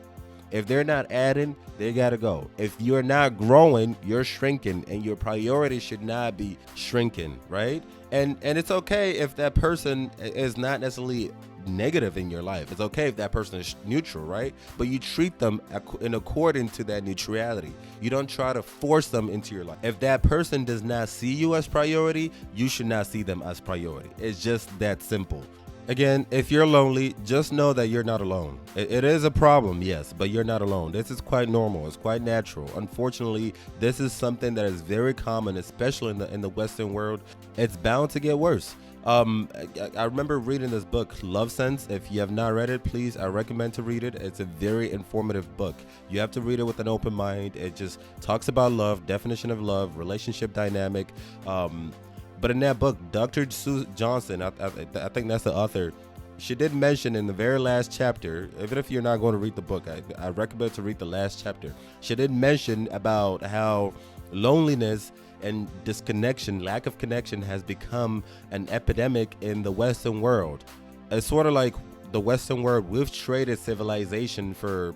If they're not adding, they gotta go. If you're not growing, you're shrinking, and your priority should not be shrinking, right? And it's okay if that person is not necessarily negative in your life. It's okay if that person is neutral, right? But you treat them in accordance to that neutrality. You don't try to force them into your life. If that person does not see you as priority, you should not see them as priority. It's just that simple. Again, if you're lonely, just know that you're not alone. It is a problem, yes, but you're not alone. This is quite normal. It's quite natural. Unfortunately, this is something that is very common, especially in the Western world. It's bound to get worse. I remember reading this book, Love Sense. If you have not read it, please, I recommend to read it. It's a very informative book. You have to read it with an open mind. It just talks about love, definition of love, relationship dynamic. But in that book, Dr. Sue Johnson, I think that's the author, she did mention in the very last chapter, even if you're not going to read the book, I recommend to read the last chapter. She did mention about how loneliness and disconnection, lack of connection, has become an epidemic in the Western world. It's sort of like the Western world, we've traded civilization for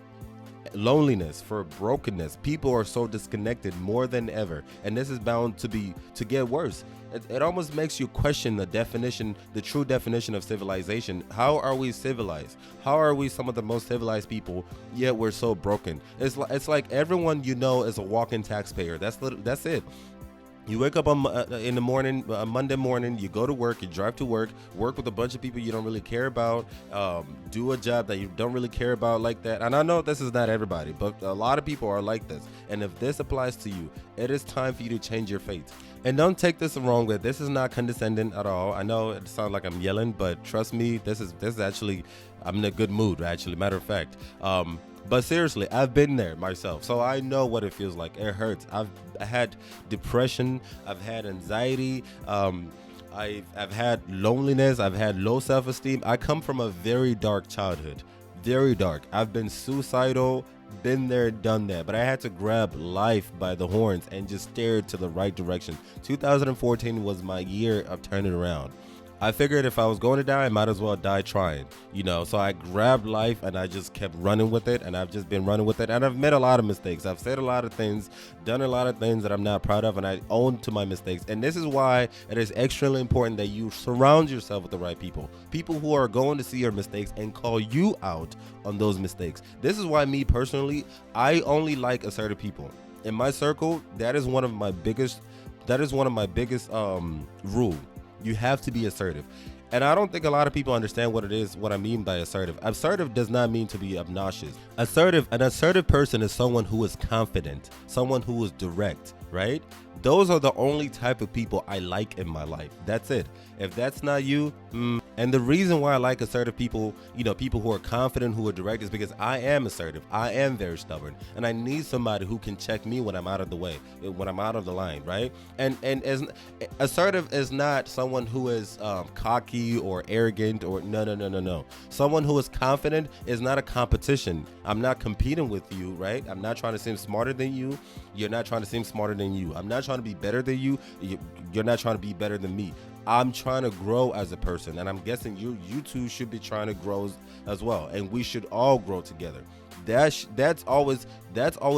loneliness, for brokenness. People are so disconnected more than ever, and this is bound to get worse. It almost makes you question the true definition of civilization. How are we civilized? How are we some of the most civilized people, yet we're so broken? It's like everyone is a walking taxpayer. That's it. You wake up on in the morning, Monday morning. You go to work. You drive to work. Work with a bunch of people you don't really care about. Do a job that you don't really care about like that. And I know this is not everybody, but a lot of people are like this. And if this applies to you, it is time for you to change your fate. And don't take this the wrong way. This is not condescending at all. I know it sounds like I'm yelling, but trust me, this is actually, I'm in a good mood. Actually, matter of fact. But seriously, I've been there myself, so I know what it feels like. It hurts. I've had depression. I've had anxiety. I've had loneliness. I've had low self-esteem. I come from a very dark childhood, very dark. I've been suicidal, been there, done that. But I had to grab life by the horns and just steer it to the right direction. 2014 was my year of turning around. I figured if I was going to die, I might as well die trying, So I grabbed life and I just kept running with it, and I've just been running with it. And I've made a lot of mistakes. I've said a lot of things, done a lot of things that I'm not proud of, and I own to my mistakes. And this is why it is extremely important that you surround yourself with the right people, people who are going to see your mistakes and call you out on those mistakes. This is why me personally, I only like assertive people. In my circle, that is one of my biggest rule. You have to be assertive. And I don't think a lot of people understand what I mean by assertive. Assertive does not mean to be obnoxious. An assertive person is someone who is confident, someone who is direct, right? Those are the only type of people I like in my life. That's it. If that's not you, and the reason why I like assertive people, people who are confident, who are direct, is because I am assertive. I am very stubborn, and I need somebody who can check me when I'm out of the way, when I'm out of the line, right? And as assertive is not someone who is cocky or arrogant or no. Someone who is confident is not a competition. I'm not competing with you, right? I'm not trying to seem smarter than you. You're not trying to seem smarter than you. I'm not trying to be better than you. You're not trying to be better than me. I'm trying to grow as a person, and I'm guessing you two should be trying to grow as well, and we should all grow together. That's always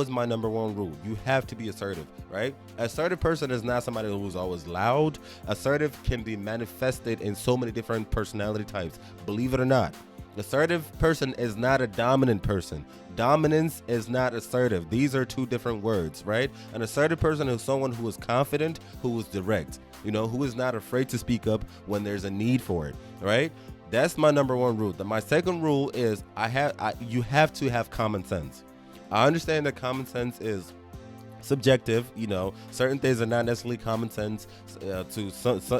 my number one rule. You have to be assertive, right? Assertive person is not somebody who's always loud. Assertive can be manifested in so many different personality types, believe it or not. Assertive person is not a dominant person. Dominance is not assertive. These are two different words, right? An assertive person is someone who is confident, who is direct, who is not afraid to speak up when there's a need for it, right? That's my number one rule. My second rule is you have to have common sense. I understand that common sense is subjective. Certain things are not necessarily common sense to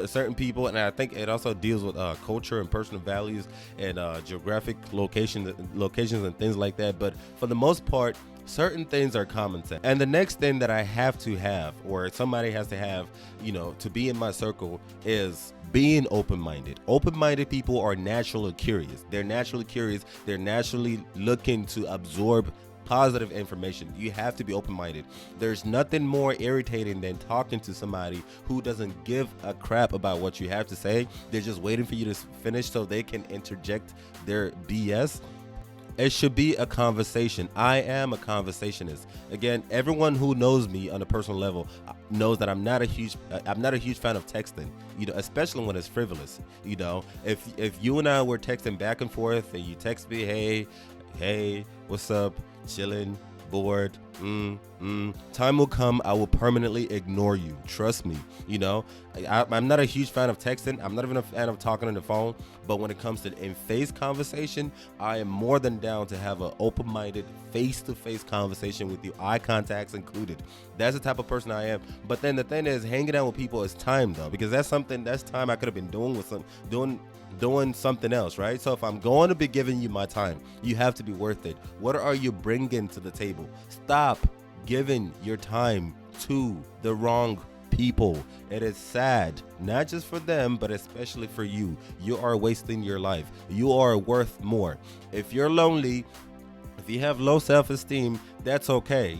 certain people, and I think it also deals with culture and personal values and geographic locations and things like that. But for the most part, certain things are common sense. And the next thing that I have to have, or somebody has to have, to be in my circle, is being open-minded. Open-minded people are naturally curious. They're naturally curious. They're naturally looking to absorb positive information. You have to be open-minded. There's nothing more irritating than talking to somebody who doesn't give a crap about what you have to say. They're just waiting for you to finish so they can interject their BS. It should be a conversation. I am a conversationist. Again, everyone who knows me on a personal level knows that I'm not a huge fan of texting, especially when it's frivolous. If you and I were texting back and forth and you text me, hey, what's up? Chilling, bored, time will come, I will permanently ignore you. Trust me. I'm not a huge fan of texting. I'm not even a fan of talking on the phone. But when it comes to in-face conversation, I am more than down to have an open-minded, face-to-face conversation with you, eye contacts included. That's the type of person I am. But then the thing is, hanging out with people is time, though, because that's time I could have been doing something else, right? So if I'm going to be giving you my time, you have to be worth it. What are you bringing to the table? Stop giving your time to the wrong people. It is sad, not just for them, but especially for you. You are wasting your life. You are worth more. If you're lonely, if you have low self-esteem, that's okay.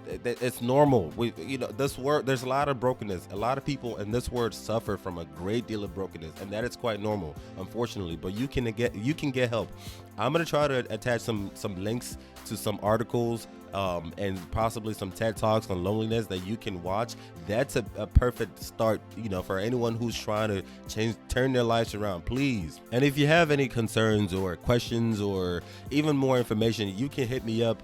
It's normal. This world, there's a lot of brokenness. A lot of people in this world suffer from a great deal of brokenness, and that is quite normal, unfortunately. But you can get help. I'm gonna try to attach some links to some articles and possibly some TED Talks on loneliness that you can watch. That's a perfect start, for anyone who's trying to turn their lives around, please. And if you have any concerns or questions or even more information, you can hit me up,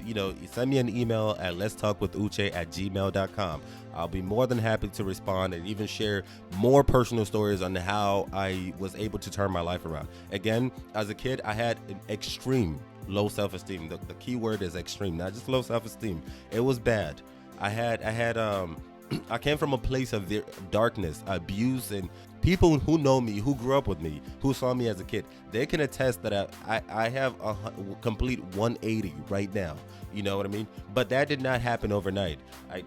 send me me an email at letstalkwithuche@gmail.com. I'll be more than happy to respond and even share more personal stories on how I was able to turn my life around. Again, as a kid, I had an extreme low self-esteem. The key word is extreme, not just low self-esteem. It was bad. I came from a place of darkness, abuse, and people who know me, who grew up with me, who saw me as a kid, they can attest that I have a complete 180 right now. You know what I mean? But that did not happen overnight.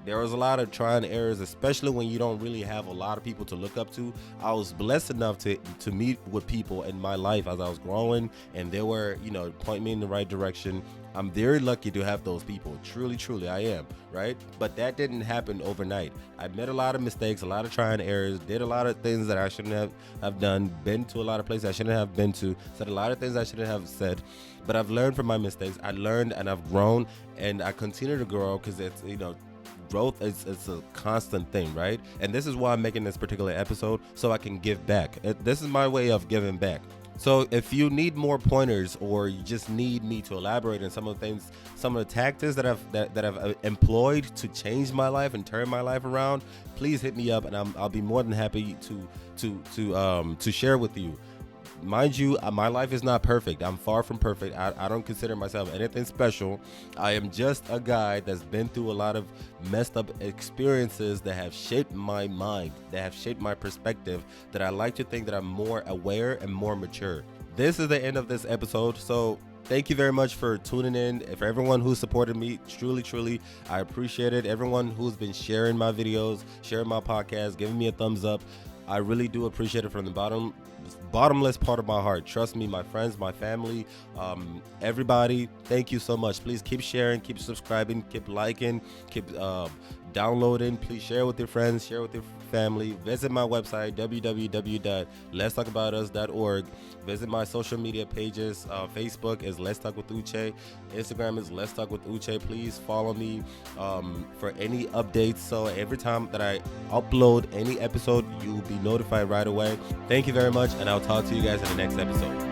There was a lot of trial and errors, especially when you don't really have a lot of people to look up to. I was blessed enough to meet with people in my life as I was growing, and they were, point me in the right direction. I'm very lucky to have those people. Truly, truly, I am, right? But that didn't happen overnight. I made a lot of mistakes, a lot of trial and errors, did a lot of things that I shouldn't have done, been to a lot of places I shouldn't have been to, said a lot of things I shouldn't have said. But I've learned from my mistakes. I learned and I've grown, and I continue to grow because it's, growth it's a constant thing, right? And this is why I'm making this particular episode, so I can give back. This is my way of giving back. So if you need more pointers, or you just need me to elaborate on some of the things, some of the tactics that I've employed to change my life and turn my life around, please hit me up, and I'll be more than happy to share with you. Mind you, my life is not perfect. I'm far from perfect. I don't consider myself anything special. I am just a guy that's been through a lot of messed up experiences that have shaped my mind, that have shaped my perspective, that I like to think that I'm more aware and more mature. This is the end of this episode. So thank you very much for tuning in. For everyone who supported me, truly, I appreciate it. Everyone who's been sharing my videos, sharing my podcast, giving me a thumbs up, I really do appreciate it from the bottomless part of my heart. Trust me, my friends, my family, everybody, thank you so much. Please keep sharing, keep subscribing, keep liking, keep downloading. Please share with your friends, share with your family. Visit my website, www.letstalkaboutus.org. Visit my social media pages. Facebook is Let's Talk with Uche. Instagram is Let's Talk with Uche. Please follow me for any updates. So every time that I upload any episode, you will be notified right away. Thank you very much, and I'll talk to you guys in the next episode.